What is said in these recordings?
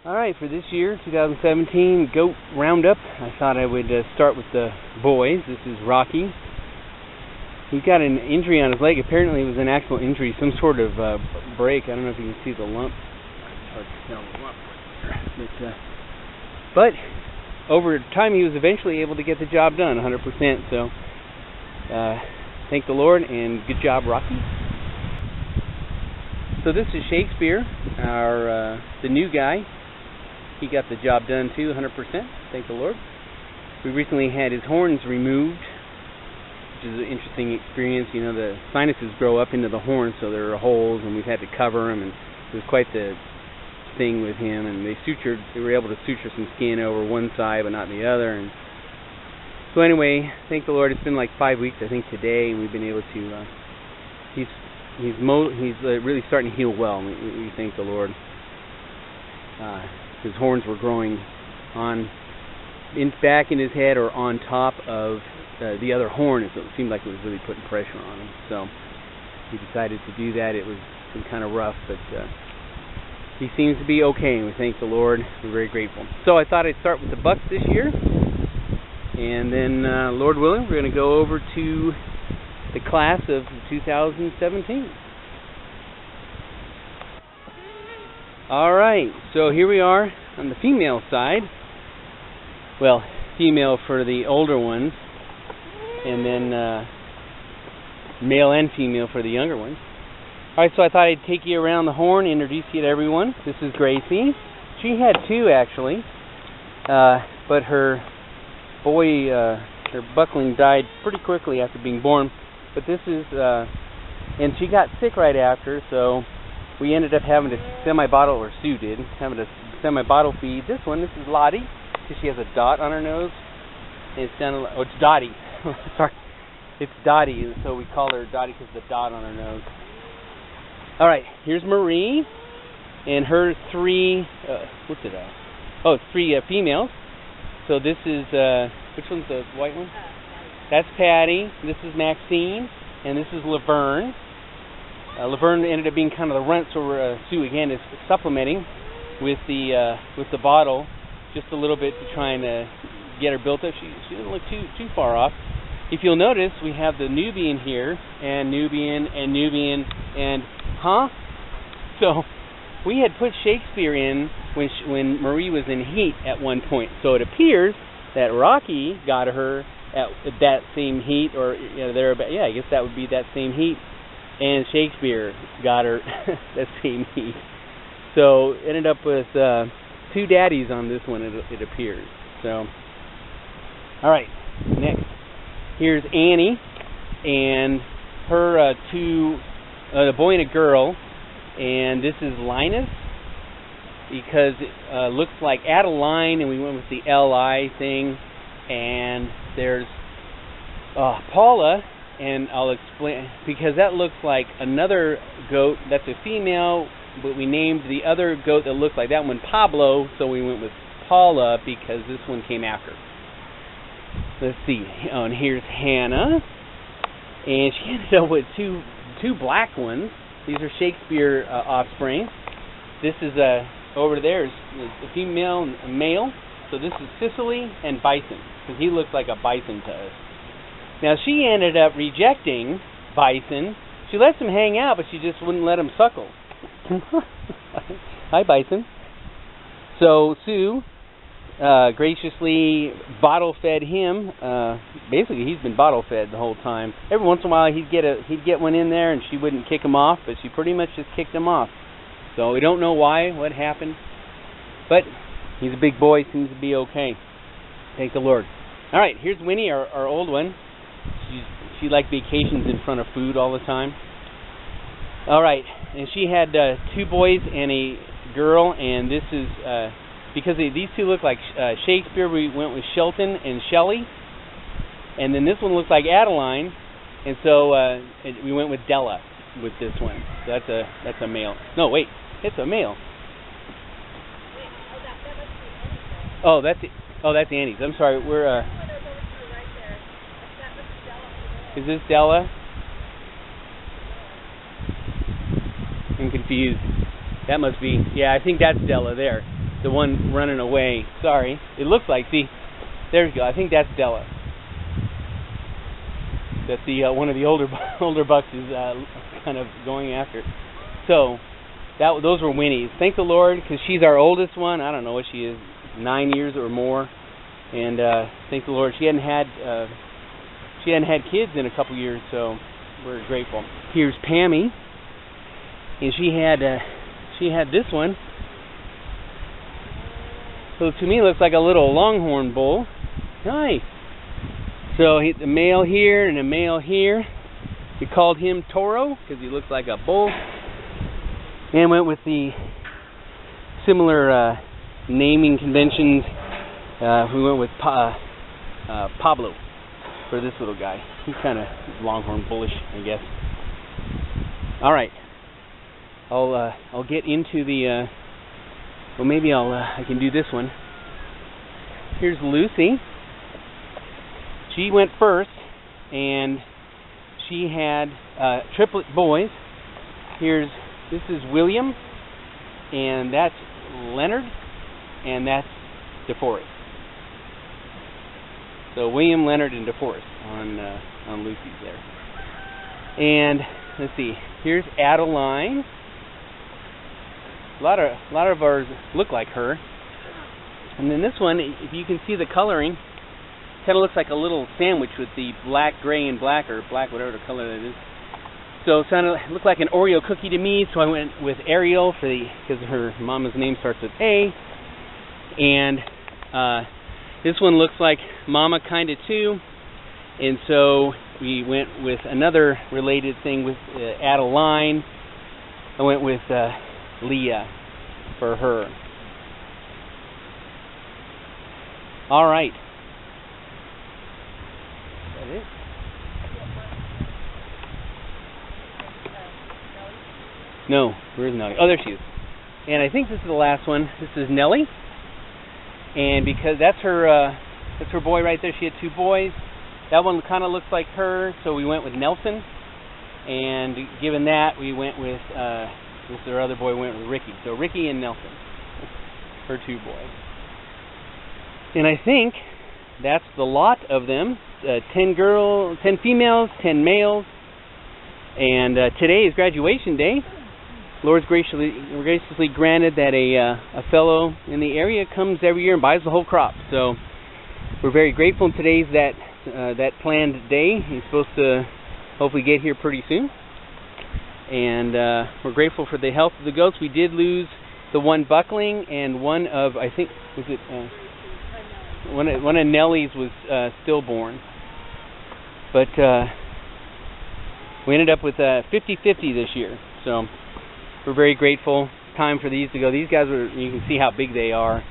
Alright, for this year, 2017 Goat Roundup, I thought I would start with the boys. This is Rocky. He's got an injury on his leg. Apparently it was an actual injury, some sort of break. I don't know if you can see the lump. But over time he was eventually able to get the job done 100%. So thank the Lord and good job, Rocky. So this is Shakespeare, the new guy. He got the job done too, 100%. Thank the Lord. We recently had his horns removed, which is an interesting experience. You know, the sinuses grow up into the horns, so there are holes, and we've had to cover them, and it was quite the thing with him. And they were able to suture some skin over one side, but not the other. And so anyway, thank the Lord. It's been like 5 weeks, I think, today, and we've been able to. He's really starting to heal well. We thank the Lord. His horns were growing back in his head or on top of the other horn, so it seemed like it was really putting pressure on him. So he decided to do that. It was been kind of rough, but he seems to be okay, and we thank the Lord. We're very grateful. So I thought I'd start with the Bucks this year, and then, Lord willing, we're going to go over to the class of 2017. Alright, so here we are on the female side. Well, female for the older ones, and then male and female for the younger ones. Alright, so I thought I'd take you around the horn, introduce you to everyone. This is Gracie. She had two, actually, but her buckling died pretty quickly after being born. But this is, and she got sick right after, so we ended up having to semi-bottle, or Sue did, having to semi-bottle feed this one. This is Lottie, because she has a dot on her nose. And it's Dottie. Sorry. It's Dottie, and so we call her Dottie because of the dot on her nose. Alright, here's Marie, and her three, three females. So this is, which one's the white one? That's Patty, this is Maxine, and this is Laverne. Laverne ended up being kind of the runt, so Sue again is supplementing with the bottle just a little bit to try and get her built up. She didn't look too far off. If you'll notice, we have the Nubian here, and Nubian, and so we had put Shakespeare in when Marie was in heat at one point. So it appears that Rocky got her at that same heat, or I guess that would be that same heat. And Shakespeare got her that same heat. So ended up with two daddies on this one, it appears. So, alright, next. Here's Annie, and her two, a boy and a girl, and this is Linus, because it looks like add a line, and we went with the L-I thing, and there's Paula. And I'll explain, because that looks like another goat. That's a female, but we named the other goat that looks like that one Pablo, so we went with Paula because this one came after. Let's see. Oh, and here's Hannah, and she ended up with two black ones. These are Shakespeare offspring. This is over there is a female and a male. So this is Sicily and Bison, because he looks like a bison to us. Now, she ended up rejecting Bison. She lets him hang out, but she just wouldn't let him suckle. Hi, Bison. So, Sue graciously bottle-fed him. Basically, he's been bottle-fed the whole time. Every once in a while, he'd get one in there, and she wouldn't kick him off, but she pretty much just kicked him off. So, we don't know what happened. But he's a big boy, seems to be okay. Thank the Lord. All right, here's Winnie, our old one. She liked vacations in front of food all the time. All right, and she had two boys and a girl, and this is, because these two look like Shakespeare, we went with Shelton and Shelley, and then this one looks like Adeline, and so we went with Della with this one. So that's a male. No, wait, it's a male. Oh, that's Annie's. I'm sorry, we're Is this Della? I'm confused. That must be, yeah, I think that's Della there. the one running away. Sorry. It looks like, see, there you go. I think that's Della. That the one of the older bucks is kind of going after. So those were Winnie's. Thank the Lord, because she's our oldest one. I don't know what she is, 9 years or more. And thank the Lord, she hadn't had kids in a couple years, so we're grateful. Here's Pammy, and she had this one. So to me, it looks like a little longhorn bull. Hi. So a male here and a male here. We called him Toro because he looks like a bull, and went with the similar naming conventions. We went with Pablo for this little guy. He's kind of longhorn bullish, I guess. All right, I'll get into the. Well, maybe I can do this one. Here's Lucy. She went first, and she had triplet boys. This is William, and that's Leonard, and that's DeForest. So William, Leonard, and DeForest on Lucy's there. And let's see. Here's Adeline. A lot of ours look like her. And then this one, if you can see the coloring, kind of looks like a little sandwich with the black, gray, and black, or black, whatever the color that is. So it looked like an Oreo cookie to me, so I went with Ariel because her mama's name starts with A. And this one looks like Mama kind of too. And so we went with another related thing with Adeline. I went with Leah for her. All right. Is that it? No, where is Nellie? Oh, there she is. And I think this is the last one. This is Nellie. And because that's her boy right there. She had two boys. That one kind of looks like her, so we went with Nelson. And given that, we went with their other boy went with Ricky. So Ricky and Nelson, her two boys. And I think that's the lot of them. 10 females, 10 males. And today is graduation day. Lord's graciously granted that a fellow in the area comes every year and buys the whole crop. So we're very grateful. Today's that planned day. He's supposed to hopefully get here pretty soon. And we're grateful for the health of the goats. We did lose the one buckling, and one of, I think, was it one of Nellie's was stillborn. But we ended up with 50-50 this year. So we're very grateful. Time for these to go. These guys you can see how big they are.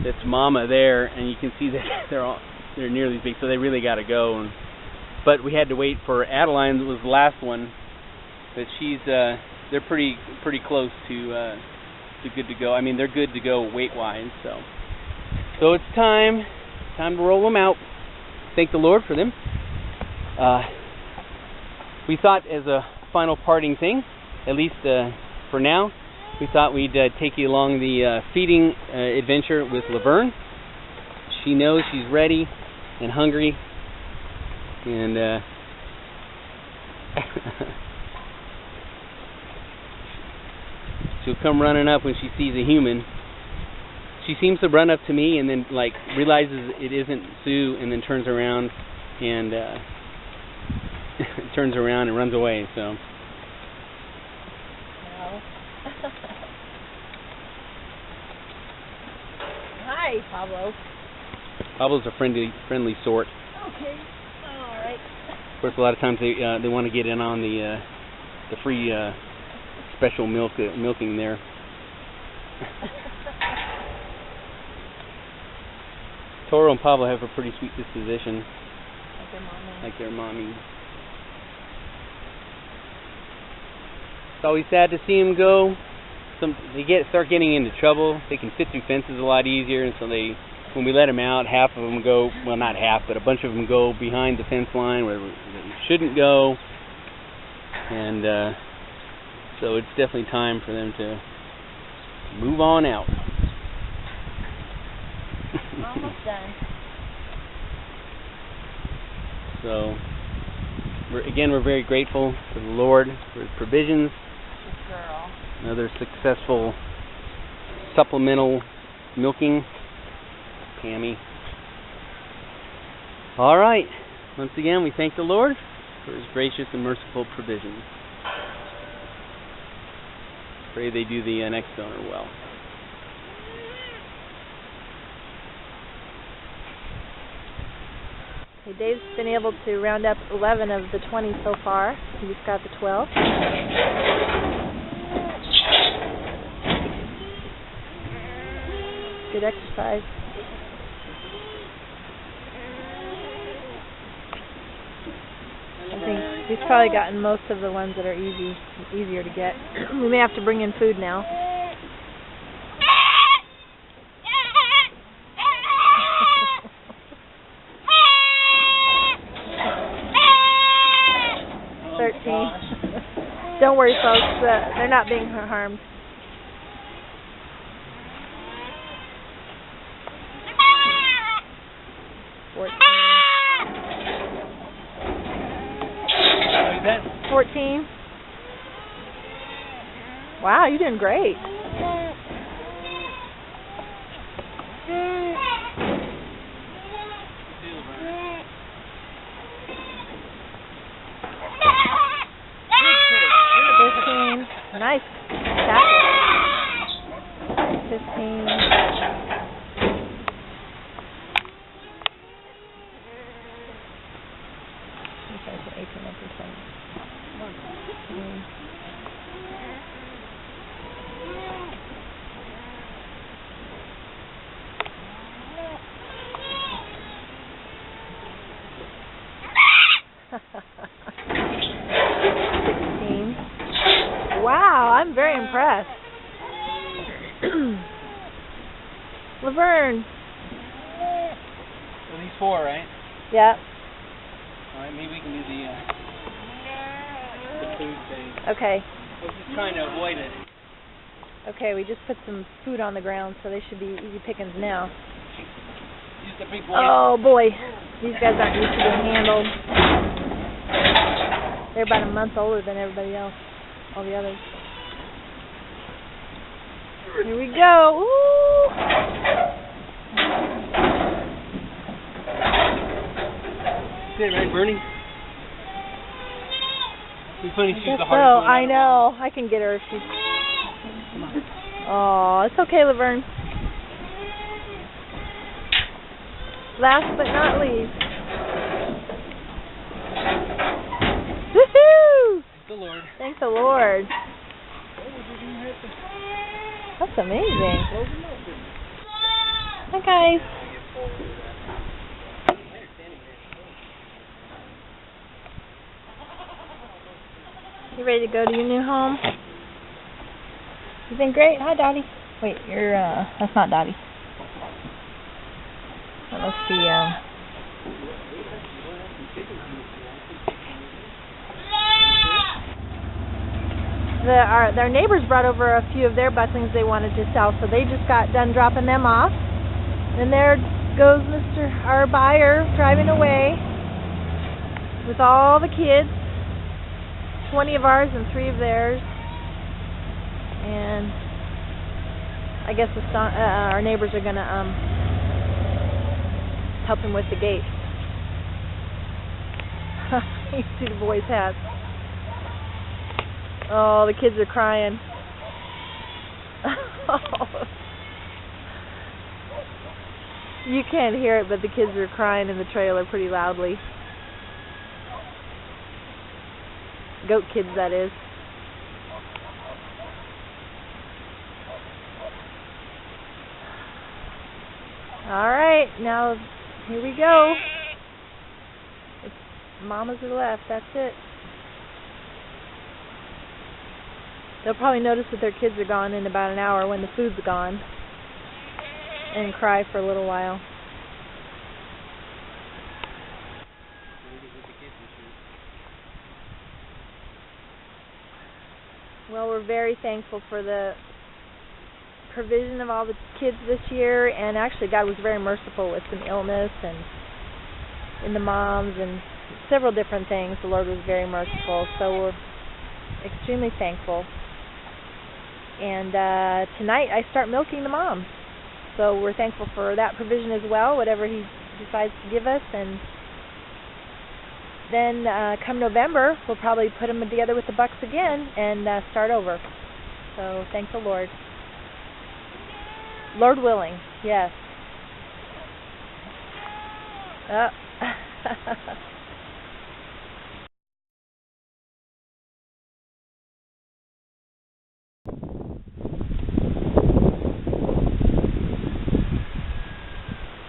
That's Mama there, and you can see that they're nearly as big, so they really got to go. But we had to wait for Adeline. That was the last one. But they're pretty close to good to go. I mean, they're good to go weight-wise. So it's time to roll them out. Thank the Lord for them. We thought, as a final parting thing, at least for now, we thought we'd take you along the feeding adventure with Laverne. She knows she's ready and hungry, and she'll come running up when she sees a human. She seems to run up to me and then realizes it isn't Sue, and then turns around and runs away. So. Hi, Pablo. Pablo's a friendly sort. Okay. All right. Of course, a lot of times they want to get in on the free special milking there. Toro and Pablo have a pretty sweet disposition. Like their mommy. It's always sad to see them go. They start getting into trouble. They can fit through fences a lot easier, and so when we let them out, half of them go, well, not half, but a bunch of them go behind the fence line where they shouldn't go. And so it's definitely time for them to move on out. Almost done. So, we're very grateful to the Lord for His provisions. Good girl. Another successful supplemental milking. Pammy. All right. Once again, we thank the Lord for His gracious and merciful provisions. Pray they do the next donor well. Okay, Dave's been able to round up 11 of the 20 so far. He's got the 12. Good exercise. I think he's probably gotten most of the ones that are easier to get. We may have to bring in food now. Don't worry, folks. They're not being harmed. That's 14. Wow, you're doing great. Nice tackle. 15. Okay, so 18 up to 20. 16. Wow, I'm very impressed. Laverne. so these 4, right? Yep. All right, maybe we can do the food thing. Okay. I was just trying to avoid it. Okay, we just put some food on the ground, so they should be easy pickings now. Use the big boy. Oh boy, these guys aren't used to being handled. They're about a month older than everybody else, all the others. Here we go. Ooh. Good, right, Bernie? It's funny, she's the hardest So, one. I know. I can get her if she's... Oh, it's okay, Laverne. Last but not least. Woohoo! Thank the Lord. Thank the Lord. That's amazing. Hi, guys. You ready to go to your new home? You been great? Hi, Dottie. Wait, you're, that's not Dottie. That must be, Their neighbors brought over a few of their bucklings they wanted to sell, so they just got done dropping them off. And there goes our buyer driving away with all the kids, 20 of ours and 3 of theirs. And I guess our neighbors are gonna help him with the gate. You see the boys' hats. Oh, the kids are crying. You can't hear it, but the kids are crying in the trailer pretty loudly. Goat kids, that is. All right, now here we go. It's mamas are left. That's it. They'll probably notice that their kids are gone in about an hour when the food's gone, and cry for a little while. Well, we're very thankful for the provision of all the kids this year, and actually God was very merciful with some illness and in the moms and several different things. The Lord was very merciful, so we're extremely thankful. And tonight I start milking the moms, so we're thankful for that provision as well, whatever He decides to give us. And then come November, we'll probably put them together with the bucks again and start over. So thank the Lord. Lord willing, yes.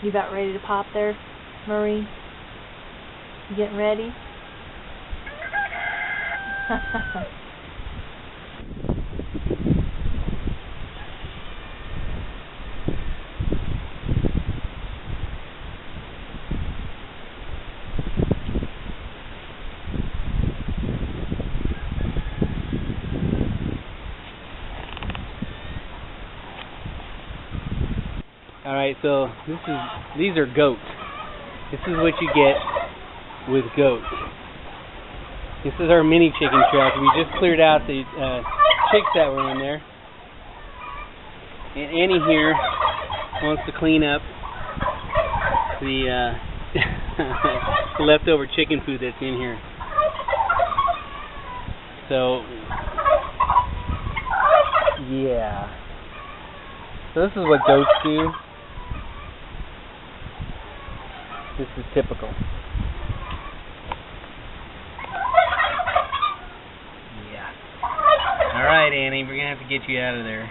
You about ready to pop there, Marie? You getting ready? Alright, so these are goats. This is what you get with goats. This is our mini chicken trap. We just cleared out the chicks that were in there. And Annie here wants to clean up the leftover chicken food that's in here. So, yeah. So this is what goats do. This is typical. Yeah. Alright, Annie, we're going to have to get you out of there.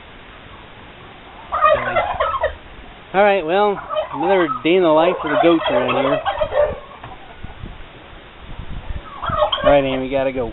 Alright, well, another day in the life of the goats around here. Alright, Annie, we got to go.